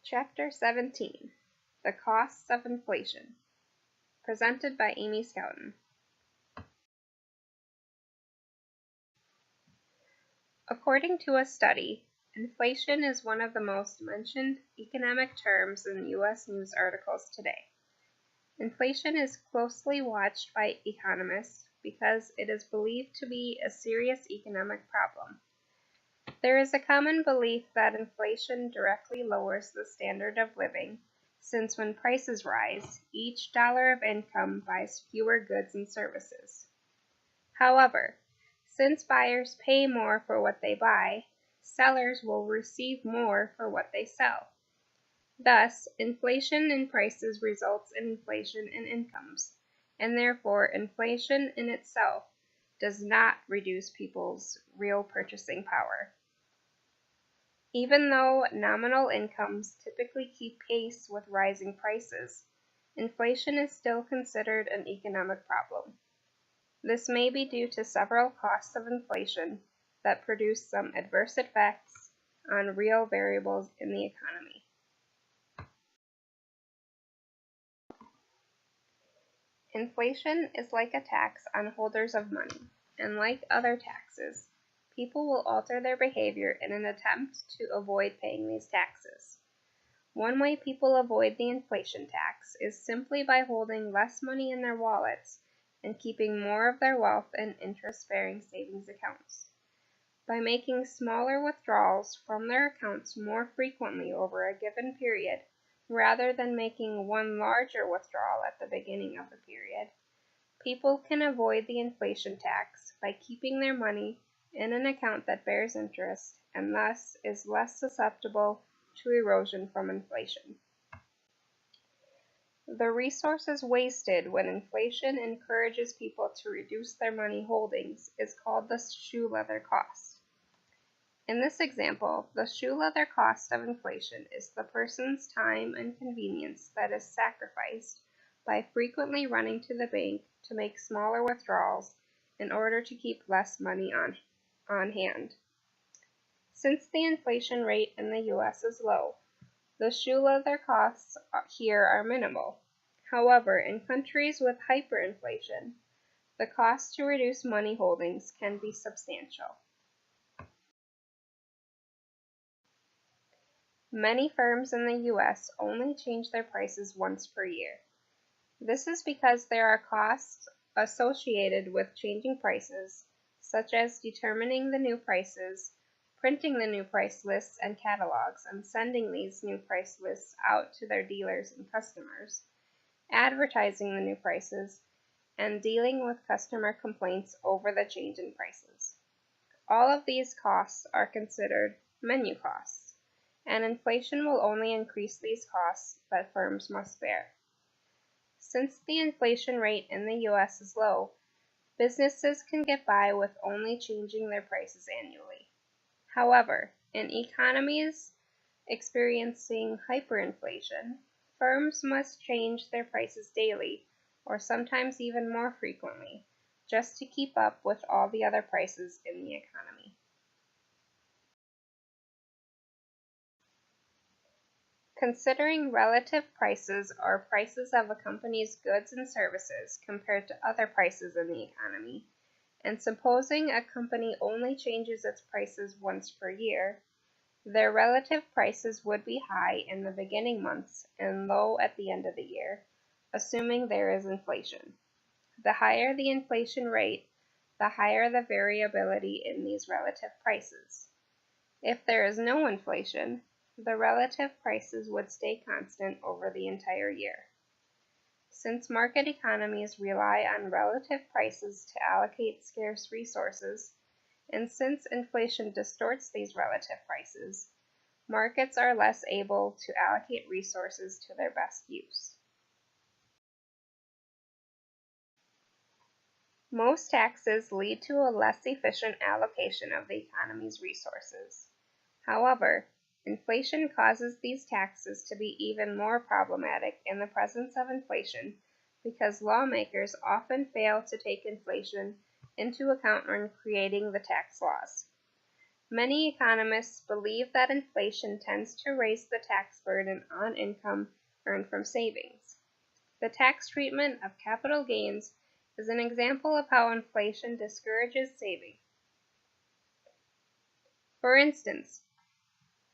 Chapter 17, The Costs of Inflation, presented by Amy Schouten. According to a study, inflation is one of the most mentioned economic terms in U.S. news articles today. Inflation is closely watched by economists because it is believed to be a serious economic problem. There is a common belief that inflation directly lowers the standard of living, since when prices rise, each dollar of income buys fewer goods and services. However, since buyers pay more for what they buy, sellers will receive more for what they sell. Thus, inflation in prices results in inflation in incomes, and therefore inflation in itself does not reduce people's real purchasing power. Even though nominal incomes typically keep pace with rising prices, inflation is still considered an economic problem. This may be due to several costs of inflation that produce some adverse effects on real variables in the economy. Inflation is like a tax on holders of money, and like other taxes, people will alter their behavior in an attempt to avoid paying these taxes. One way people avoid the inflation tax is simply by holding less money in their wallets and keeping more of their wealth in interest-bearing savings accounts. By making smaller withdrawals from their accounts more frequently over a given period, rather than making one larger withdrawal at the beginning of the period, people can avoid the inflation tax by keeping their money in an account that bears interest and thus is less susceptible to erosion from inflation. The resources wasted when inflation encourages people to reduce their money holdings is called the shoe leather cost. In this example, the shoe leather cost of inflation is the person's time and convenience that is sacrificed by frequently running to the bank to make smaller withdrawals in order to keep less money on hand. Since the inflation rate in the U.S. is low, the shoe leather costs here are minimal. However, in countries with hyperinflation, the cost to reduce money holdings can be substantial. Many firms in the U.S. only change their prices once per year. This is because there are costs associated with changing prices, such as determining the new prices, printing the new price lists and catalogs, and sending these new price lists out to their dealers and customers, advertising the new prices, and dealing with customer complaints over the change in prices. All of these costs are considered menu costs, and inflation will only increase these costs that firms must bear. Since the inflation rate in the U.S. is low, businesses can get by with only changing their prices annually. However, in economies experiencing hyperinflation, firms must change their prices daily, or sometimes even more frequently, just to keep up with all the other prices in the economy. Considering relative prices or prices of a company's goods and services compared to other prices in the economy, and supposing a company only changes its prices once per year, their relative prices would be high in the beginning months and low at the end of the year, assuming there is inflation. The higher the inflation rate, the higher the variability in these relative prices. If there is no inflation, the relative prices would stay constant over the entire year. Since market economies rely on relative prices to allocate scarce resources, and since inflation distorts these relative prices, markets are less able to allocate resources to their best use. Most taxes lead to a less efficient allocation of the economy's resources. However, inflation causes these taxes to be even more problematic in the presence of inflation because lawmakers often fail to take inflation into account when creating the tax laws. Many economists believe that inflation tends to raise the tax burden on income earned from savings. The tax treatment of capital gains is an example of how inflation discourages saving. For instance,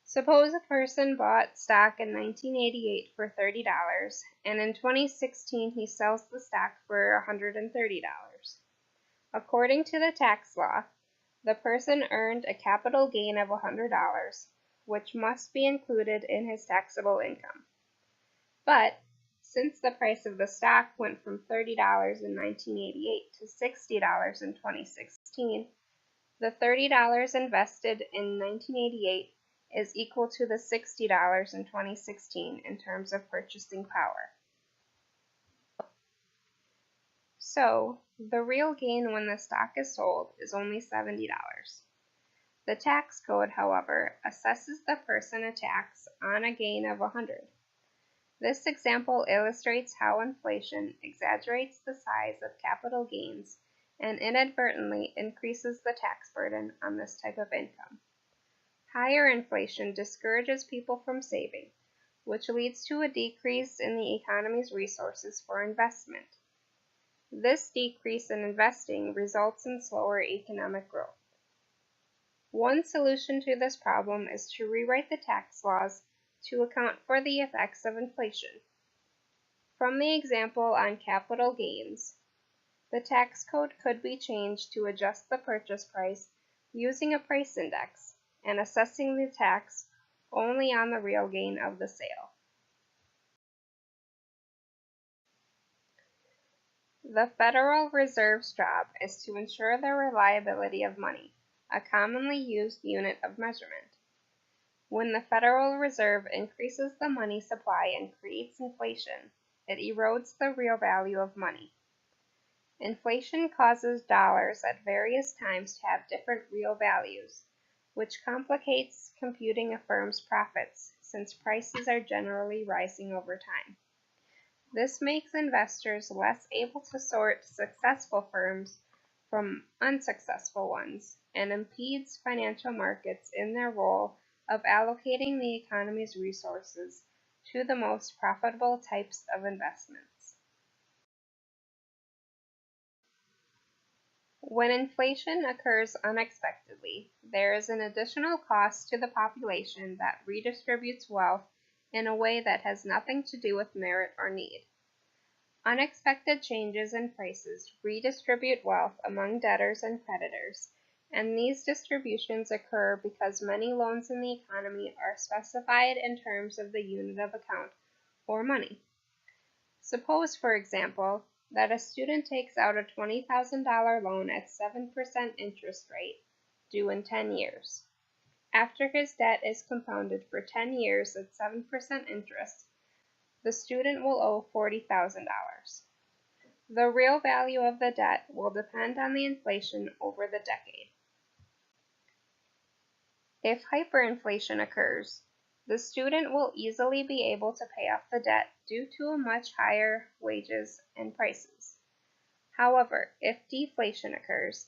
suppose a person bought stock in 1988 for $30, and in 2016 he sells the stock for $130. According to the tax law, the person earned a capital gain of $100, which must be included in his taxable income. But since the price of the stock went from $30 in 1988 to $60 in 2016, the $30 invested in 1988 is equal to the $60 in 2016 in terms of purchasing power. So, the real gain when the stock is sold is only $70. The tax code, however, assesses the person a tax on a gain of $100. This example illustrates how inflation exaggerates the size of capital gains and inadvertently increases the tax burden on this type of income. Higher inflation discourages people from saving, which leads to a decrease in the economy's resources for investment. This decrease in investing results in slower economic growth. One solution to this problem is to rewrite the tax laws to account for the effects of inflation. From the example on capital gains, the tax code could be changed to adjust the purchase price using a price index and assessing the tax only on the real gain of the sale. The Federal Reserve's job is to ensure the reliability of money, a commonly used unit of measurement. When the Federal Reserve increases the money supply and creates inflation, it erodes the real value of money. Inflation causes dollars at various times to have different real values, which complicates computing a firm's profits, since prices are generally rising over time. This makes investors less able to sort successful firms from unsuccessful ones, and impedes financial markets in their role of allocating the economy's resources to the most profitable types of investments. When inflation occurs unexpectedly, there is an additional cost to the population that redistributes wealth in a way that has nothing to do with merit or need. Unexpected changes in prices redistribute wealth among debtors and creditors, and these distributions occur because many loans in the economy are specified in terms of the unit of account, or money. Suppose, for example, that a student takes out a $20,000 loan at 7% interest rate, due in 10 years. After his debt is compounded for 10 years at 7% interest, the student will owe $40,000. The real value of the debt will depend on the inflation over the decade. If hyperinflation occurs, the student will easily be able to pay off the debt due to a much higher wages and prices. However, if deflation occurs,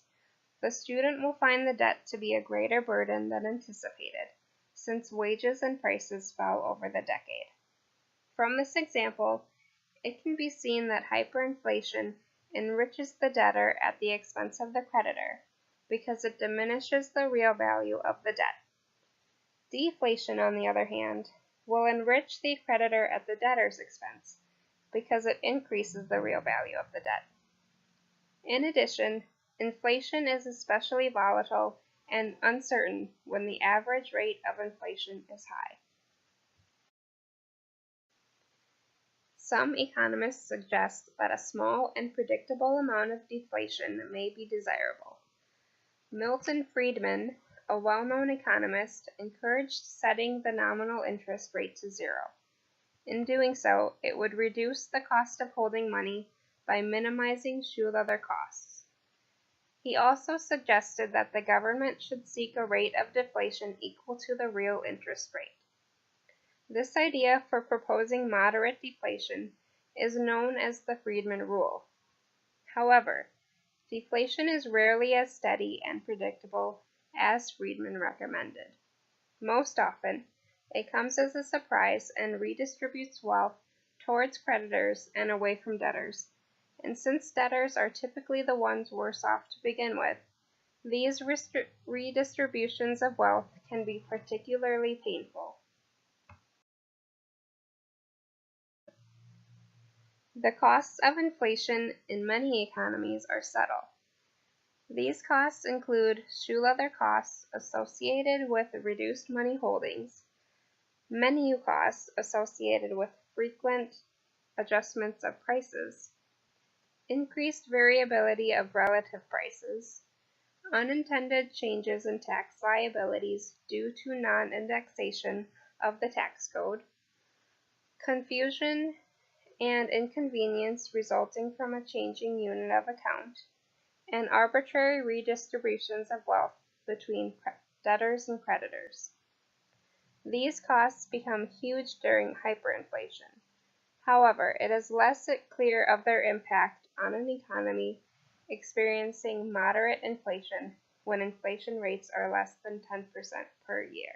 the student will find the debt to be a greater burden than anticipated, since wages and prices fell over the decade. From this example, it can be seen that hyperinflation enriches the debtor at the expense of the creditor, because it diminishes the real value of the debt. Deflation, on the other hand, will enrich the creditor at the debtor's expense, because it increases the real value of the debt. In addition, inflation is especially volatile and uncertain when the average rate of inflation is high. Some economists suggest that a small and predictable amount of deflation may be desirable. Milton Friedman, a well-known economist, encouraged setting the nominal interest rate to 0. In doing so, it would reduce the cost of holding money by minimizing shoe leather costs. He also suggested that the government should seek a rate of deflation equal to the real interest rate. This idea for proposing moderate deflation is known as the Friedman Rule. However, deflation is rarely as steady and predictable as Friedman recommended. Most often, it comes as a surprise and redistributes wealth towards creditors and away from debtors. And since debtors are typically the ones worse off to begin with, these redistributions of wealth can be particularly painful. The costs of inflation in many economies are subtle. These costs include shoe leather costs associated with reduced money holdings, menu costs associated with frequent adjustments of prices, increased variability of relative prices, unintended changes in tax liabilities due to non-indexation of the tax code, confusion and inconvenience resulting from a changing unit of account, and arbitrary redistributions of wealth between debtors and creditors. These costs become huge during hyperinflation. However, it is less clear of their impact on an economy experiencing moderate inflation when inflation rates are less than 10% per year.